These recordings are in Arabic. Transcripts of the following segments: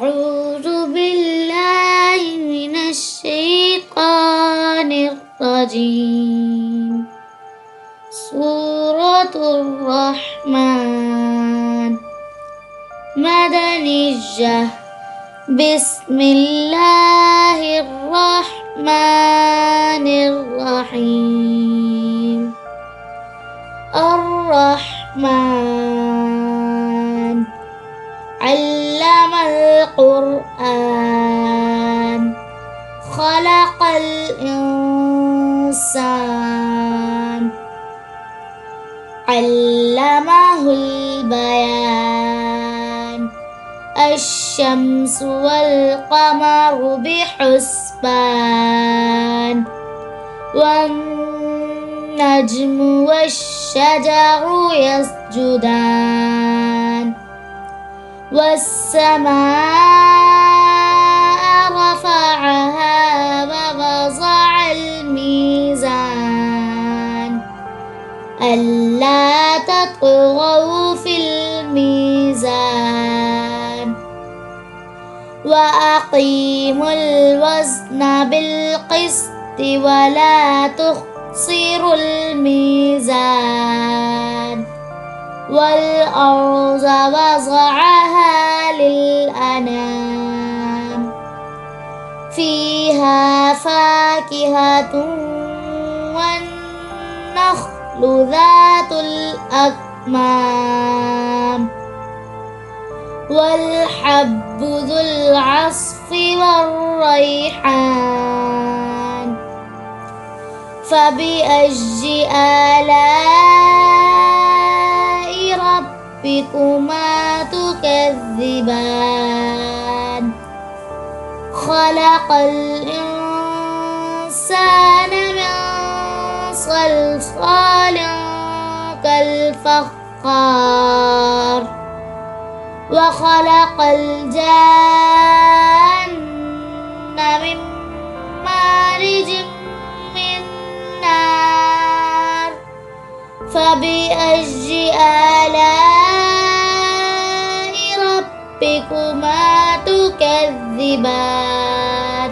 أعوذ بالله من الشيطان الرجيم. سورة الرحمن مدنية. بسم الله الرحمن الرحيم. الرحمن علم القرآن خلق الإنسان علمه البيان. الشمس والقمر بحسبان والنجم والشجر يسجدان والسماء رفعها ووضع الميزان ألا تطغوا في الميزان وأقيموا الوزن بالقسط ولا تخسروا الميزان والأرض وضعها للأنام فيها فاكهة والنخل ذات الأكمام والحب ذو العصف والريحان. فبأي آلاء ربكما تكذبان. خلق الإنسان من صلصال كالفخار وخلق الجان من مارج من نار. فبأي آلاء ربكما تكذبان.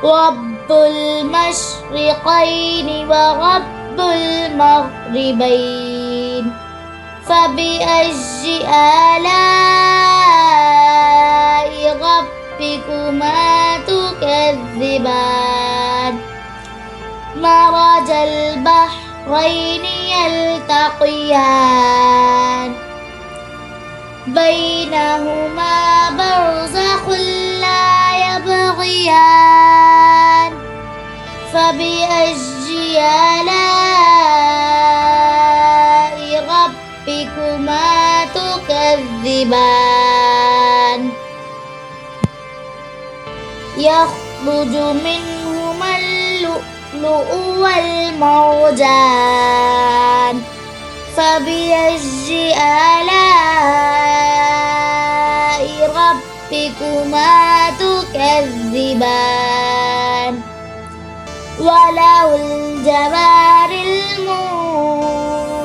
رب المشرقين ورب المغربين. فبأي آلاء ربكما تكذبان. مرج البحرين يلتقيان بينهما برزخ لا يبغيان. فبأي آلاء ربكما تكذبان. يخرج منهما اللؤلؤ والمرجان. فبأي آلاء ربكما تكذبان. وله الجوار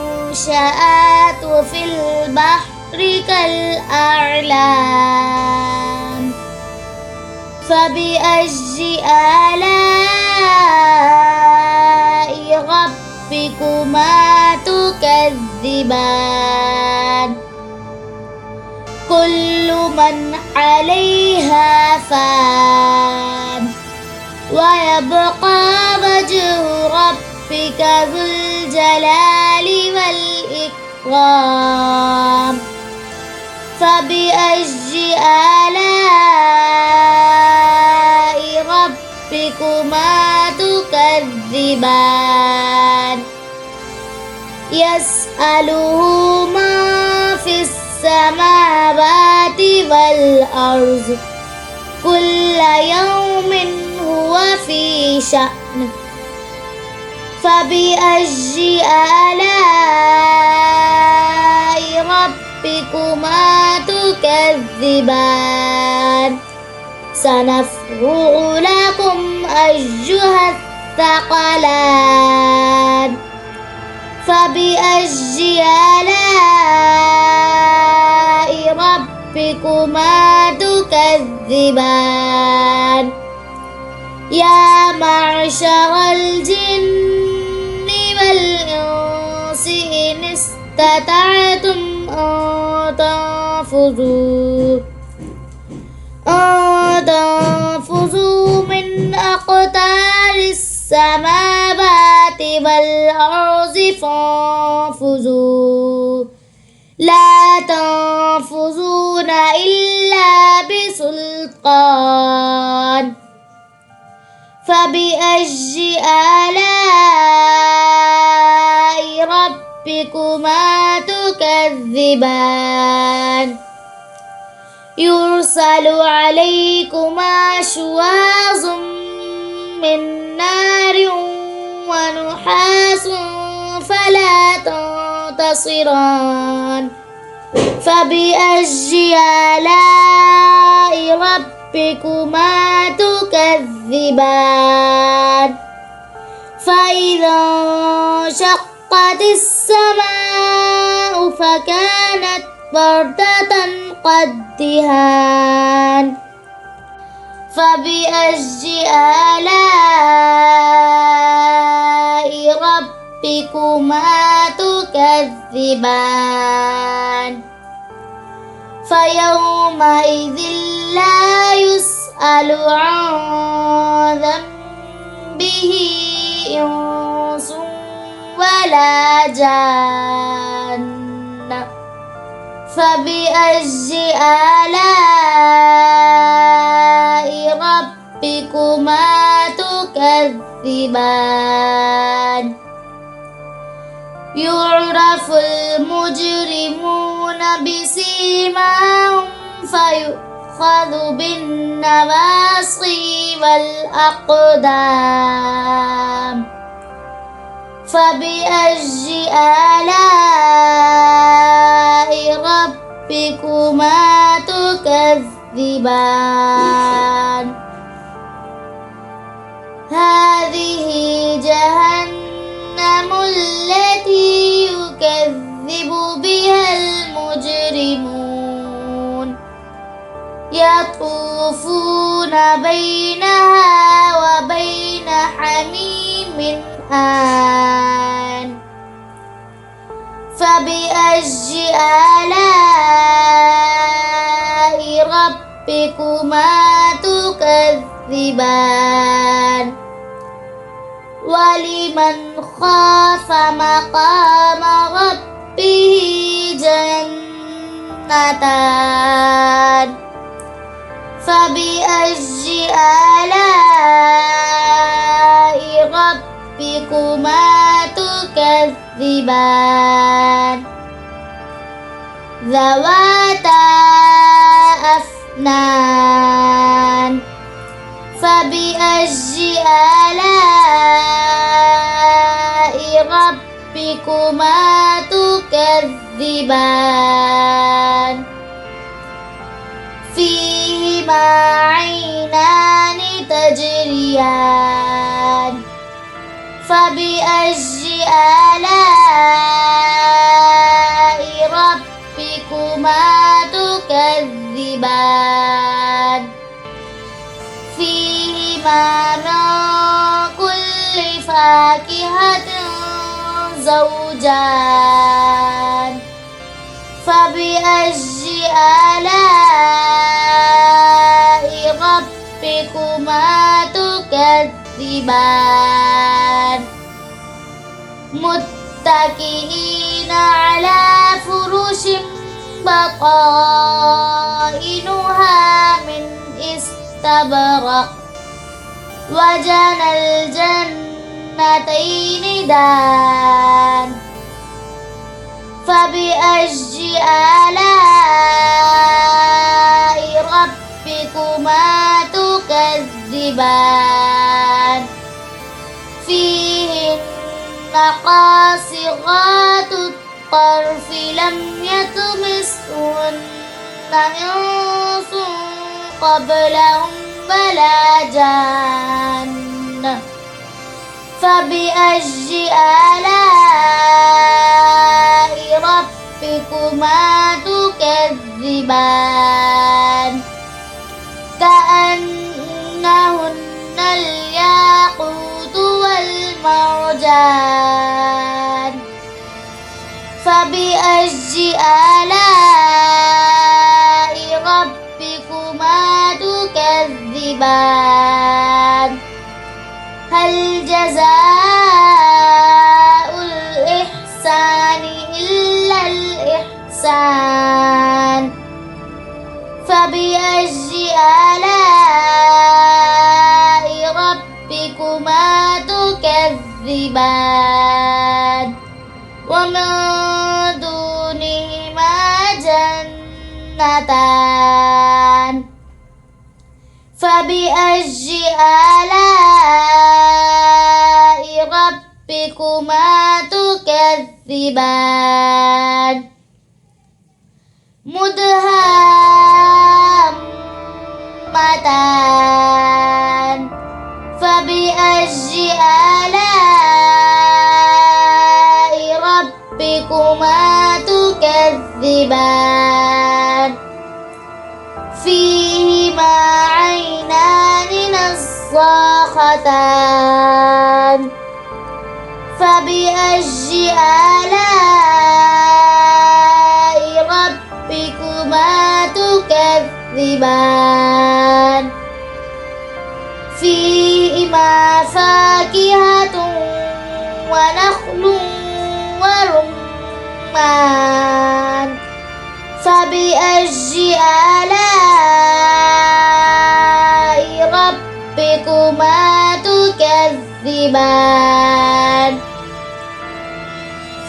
المنشآت في البحر كالأعلام. فبأي آلاء ربكما تكذبان. كل من عليها فان ويبقى وجه ربك ذو الجلال والإكرام. فبأي آلاء ربكما تكذبان. يسأله من في السماوات والأرض كل يوم هو في شأن. فبأي آلاء ربكما تكذبان. سنفرغ لكم أيها الثقلان. فبأي آلاء ربكما تكذبان يا معشر الجن والإنس إن استطعتم أن تنفذوا من أقطار السماوات والأرض فانفذوا لا تنفذون إلا بسلطان فبأي آلاء ربكما تكذبان يرسل عليكما شواظ من نار ونحاس فلا تنتصران فبأي آلاء ربكما تكذبان فإذا انشقت السماء فكانت وردة كالدهان فبأي آلاء ربكما تكذبان فيومئذ لا يسأل عن ذنبه إنس ولا جان فبأي آلاء ربكما تكذبان يعرف المجرمون بسيماهم فيؤخذ بالنواصي والأقدام فبأي آلاء ربكما تكذبان هذه جهنم التي يكذب بها المجرمون يطوفون بينها وبين حميم آن فبأي آلاء ربكما تكذبان ولمن خاف مقام ربه جنتان فبأي آلاء ربكما تكذبان ذواتا أفنان فبأي آلاء ربكما تكذبان فيهما عينان تجريان فبأي آلاء ربكما تكذبان فيهما من كل فاكهة زوجان فبأي آلاء ربكما تكذبان متكئين على فرش بطائنها من استبرق وجنى الجنتين دان فبأي آلاء ربكما تكذبان فيهن قاصرات الطرف لم يطمثهن إنس قبلهم ولا جان فبأي آلاء ربكما تكذبان تكذبان كأنهن الياقوت والمرجان فبأي آلاء ربكما تكذبان هل جزاء الإحسان إلا الإحسان فبأي آلاء ربكما تكذبان ومن دونهما جنتان فبأي آلاء ربكما تكذبان مدهامتان فبأي آلاء ربكما تكذبان فيهما عينان نضاختان فبأي آلاء ربكما تكذبان فيهما فاكهة ونخل ورمان فبأي آلاء ربكما تكذبان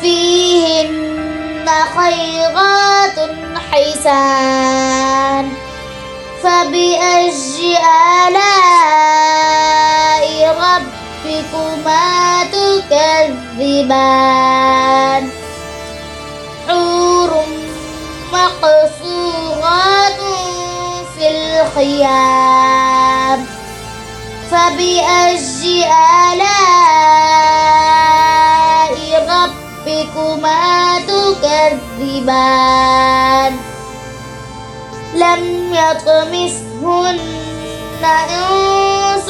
فيهن خيرات حسان فبأي آلاء ربكما تكذبان حور مقصورات في الخيام فبأي آلاء ربكما تكذبان لم يطمثهن إنس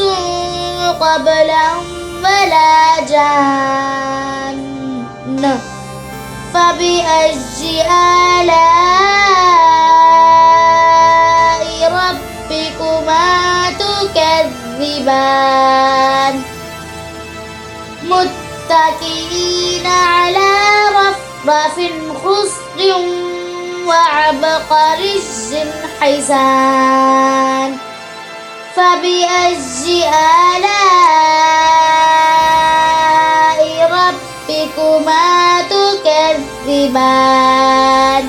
قبلهم ولا جان فبأي آلاء ربكما تكذبان متكئين على رفرف خضر وعبقري حسان فبأي آلاء ربكما تكذبان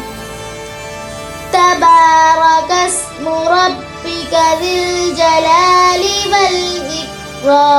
تبارك اسم ربك ذي الجلال والإكرام